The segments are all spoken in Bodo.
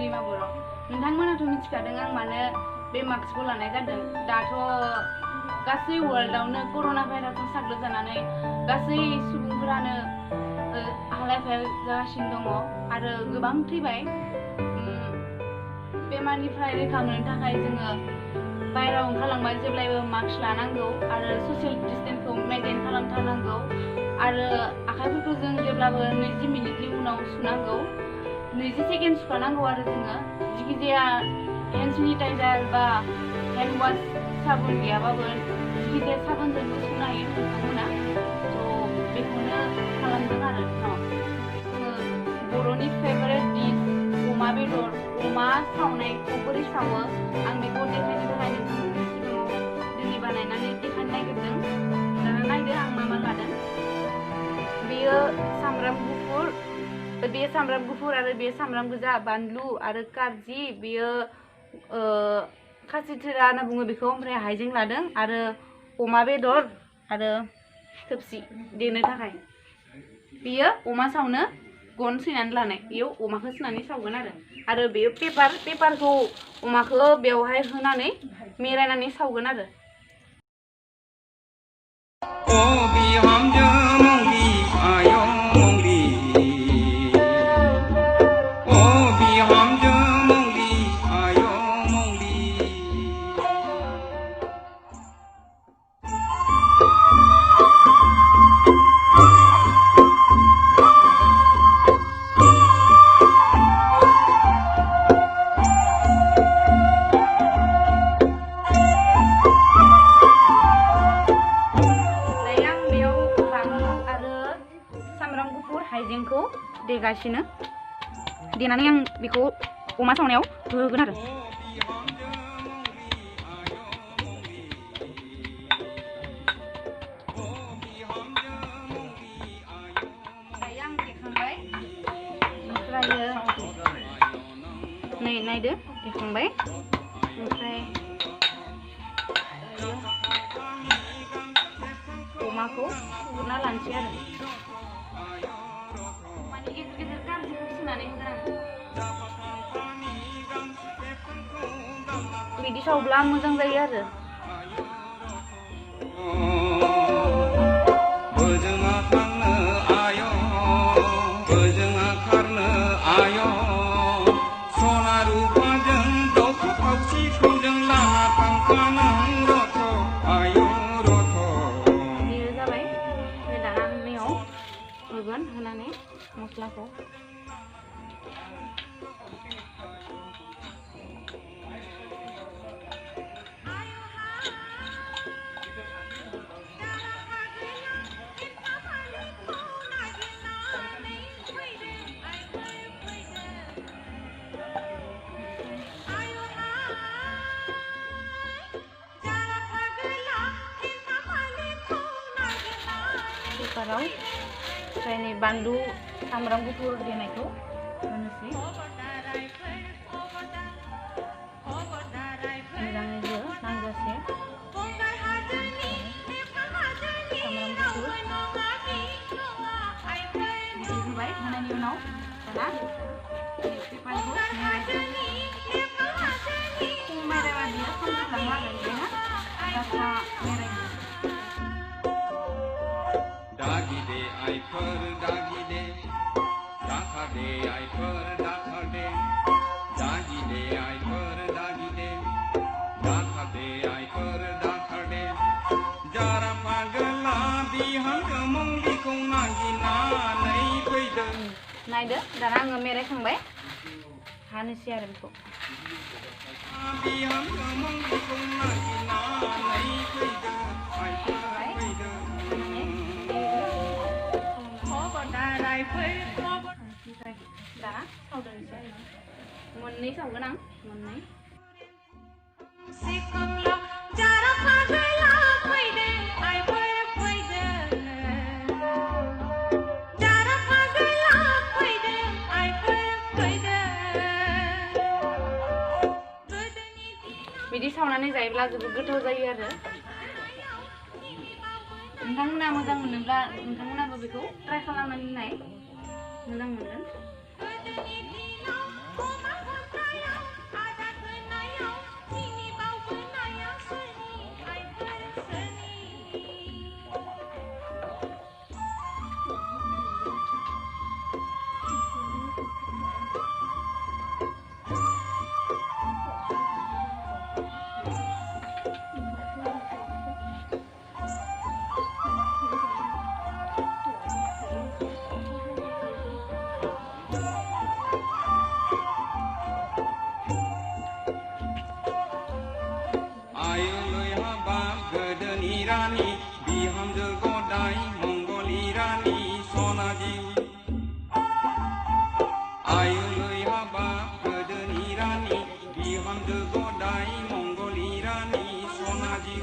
दैमा बर' नोंथांमोनाथ' मिथिखादों आं मानो बे मास्कखौ लानाय जादों दाथ' गासै वर्ल्डआवनो कर'ना भाइरासजों साग्लोबजानानै गासै सुबुंफोरानो हालाय-हाफाय जागासिनो दङ आरो गोबां थैबाय बेमारनिफ्राय रैखा मोननो थाखाय जोङो बायहेरायाव ओंखारलांबाय जेब्लायबो मास्क लानांगौ आरो ससियेल डिस्टेन्सखौ मेनटेन खालामथारनांगौ आरो आखाइफोरखौ जों जेब्लाबो 20 मिनिटनि उनाव सुनांगौ 20 सेकेन्ड सुखानांगौ आरो जोङो जिखिजाया हेन्ड सेनिटाइजार बा हेन्ड वाश साबुन गैयाबाबो जिखिजाया साबोनजोंबो सुनो हायो नोंथांमोना थ' बेखौनो खालामदों आरो जोङो बर'नि फेभरेट डिश अमा बेदर अमा सावनायखौ बोरै सावो आं बेखौ देखायनो थाखाय नोंथांमोननि सिगाङाव दिनै बानायनानै देखायनो नागिरदों दाना नायदो आं मा लादों बेयो सामब्राम गुफुर आरो बे सामब्राम गोजा बानलु आरो कारजि बेयो खासिथ्रा होनना बुङो बेखौ ओमफ्राय हाइजें लादों आरो अमा बेदर आरो थोबसि देनो थाखाय बेयो अमा सावनो गन सैनानै लानाय बेयाव अमाखौ सोनानै सावगोन आरो बेयो पेपारखौ अमाखौ बेवहाय होनानै मेरायनानै सावगोन आरो हाइजेंखौ देगासिनो देनानै आं बेखौ अमा सावनायाव होगोन आरो आं देखांबाय ओमफ्राय नै नायदो देखांबाय ओमफ्राय अमाखौ सुना लानोसै आरो बिदि सावब्ला मोजां जायो आरो बेयो जाबाय दाना बेयाव होगोन होनानै मस्लाखौ कुकाराव ओमफ्राय नै बानलु सामब्राम गुफुर देनायखौ होनोसै मोजाङै हो नांजासे सामब्राम गुफुर बिदि होबाय होनायनि उनाव दाना पेपारखौ मेरायबा बियो खामजोबलाङो आरो ओंखायनो गासा मेरायगोन दागिदे आइफोर दागिदे दाखादे आइफोर दाखादे दागिदे आइफोर दागिदे दाखादे आइफोर दाखादे जारा फागला बिहामजो मंलिखौ नागिरनानै फैदों नायदो दाना आङो मेरायखांबाय हानोसै आरो बेखौ बिहामजो मंलिखौ नागिरनानै फैदों दाना सावदोंसै आरो मोननै सावगोन आं मोननै बिदि सावनानै जायोब्ला जोबोद गोथाव जायो आरो नोंथांमोना मोजां मोनोब्ला नोंथांमोनाबो बेखौ ट्राइ खालामनानै नाय मोजां मोनगोन रानी बिहामजो गदाय मंगलि रानी सनाजि आयुलै हाबा गोदोनि रानी बिहामजो गदाय मंगलि रानी सनाजि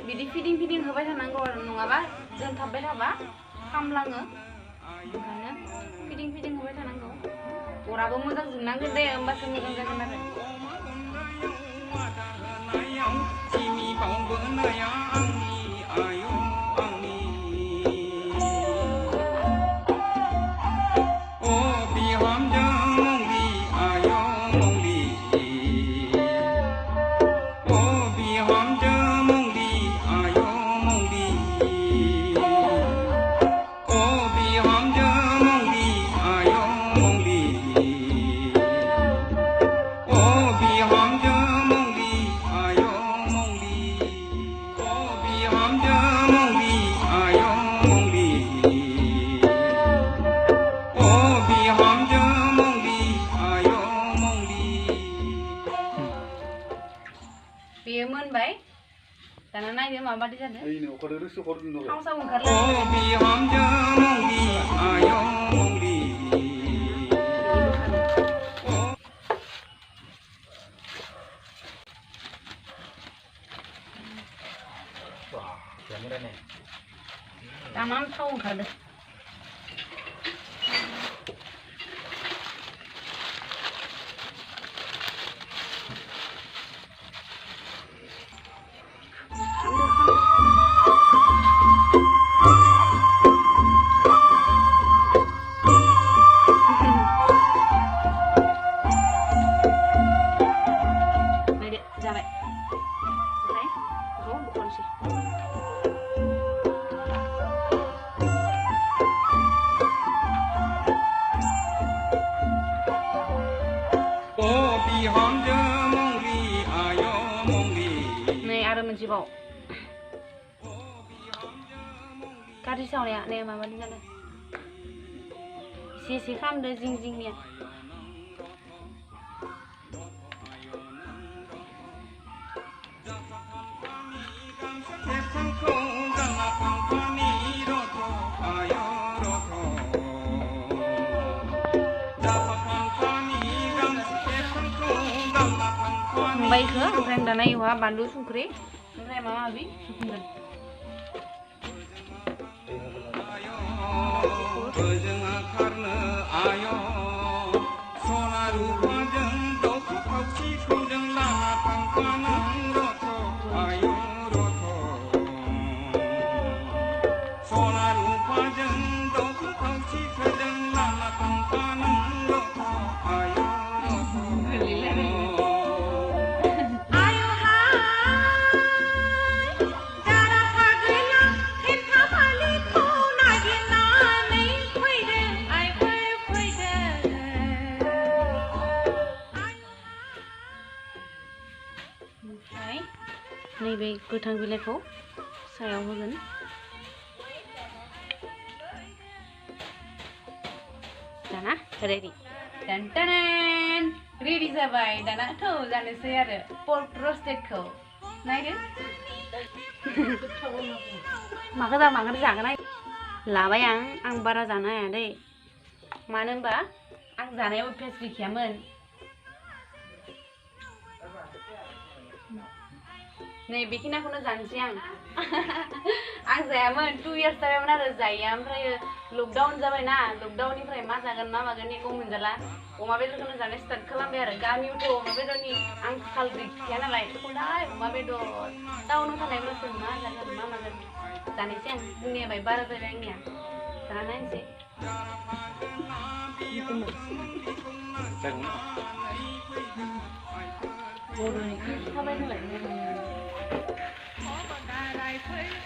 बिदि फिदिं फिदिं होबाय थानांगौ आरो नङाबा दोनथाबबाय थाबा खामलाङो ओंखायनो फिदिं फिदिं होबाय थानांगौ अराबो मोजां जोंनांगोन दे होमबासो मोजां जागोन आरो बेयो मोनबाय दाना नायनो माबादि जादों थाव साव ओंखारलाय दाना थाव ओंखारदों जाबाय ओमफ्राय बेखौ बख'नोसै नै आरो मोनसेबाव गाज्रि सावनाया नै माबादि जादों एसे एसे खालामदो जिं जिंनिया संबायखौ ओमफ्राय दाना इहा बानलु संख्रि ओमफ्राय माबा माबि होगोन नैबे गोथां बिलाइखौ सायाव होगोन दाना रेडि रेडि जाबाय दाना थ' जानोसै आरो पर्क रस्टेडखौ नायदो माखौ जागोन लाबाय आं बारा जानो हाया दै मानो होनबा आं जानायाव अभ्यास गैखायामोन नै बेखिनिखौनो जानोसै आं जायामोन 2 इयार्स जाबायमोन आरो जायैया ओमफ्राय लकडाउन जाबायना लकडाउननिफ्राय मा जागोन मा मागोन एखौ मोनजाला अमा बेदरखौनो जानो स्टार्ट खालामबाय आरो गामियावथ' अमा बेदरनि आंखाल गैखाया नालाय खदाय अमा बेदर टाउनाव थानायब्लासो मा जागोन मा मागोन जानोसै आं बुंनाया बाय बारा जाबाय आंनिया जाना नायनोसै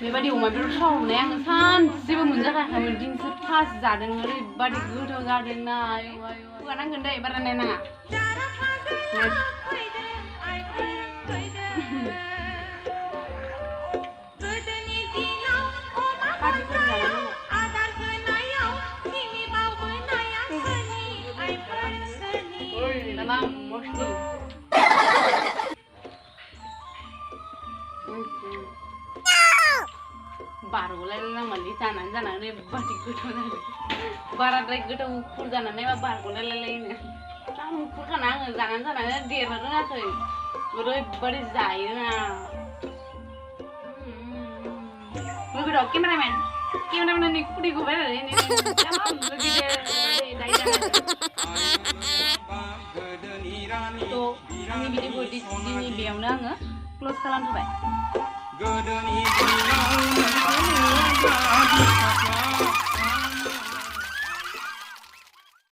बेबायदि अमा बेदर सावनाय आङो सानसेबो मोनजाखायाखैमोन दिनसो फार्स्ट जादों ओरैबादि गोथाव जादों ना होनांगोन दै बारा नायनाङा बारग'लायलायनांगौमोनलै जानानै ओरैबादि गोथाव जादों बाराद्राय गोथाव मुखुर जानानै मा बारग'लायलायलायनो जा मुखुरखाना आङो जानानै देरनो रोङाखै ओरैबादि जायोना Look at cameraman. Cameraman ni pudi ko ba rin? So, ang video ko di ni biyaw na nga. Close ka lang to ba?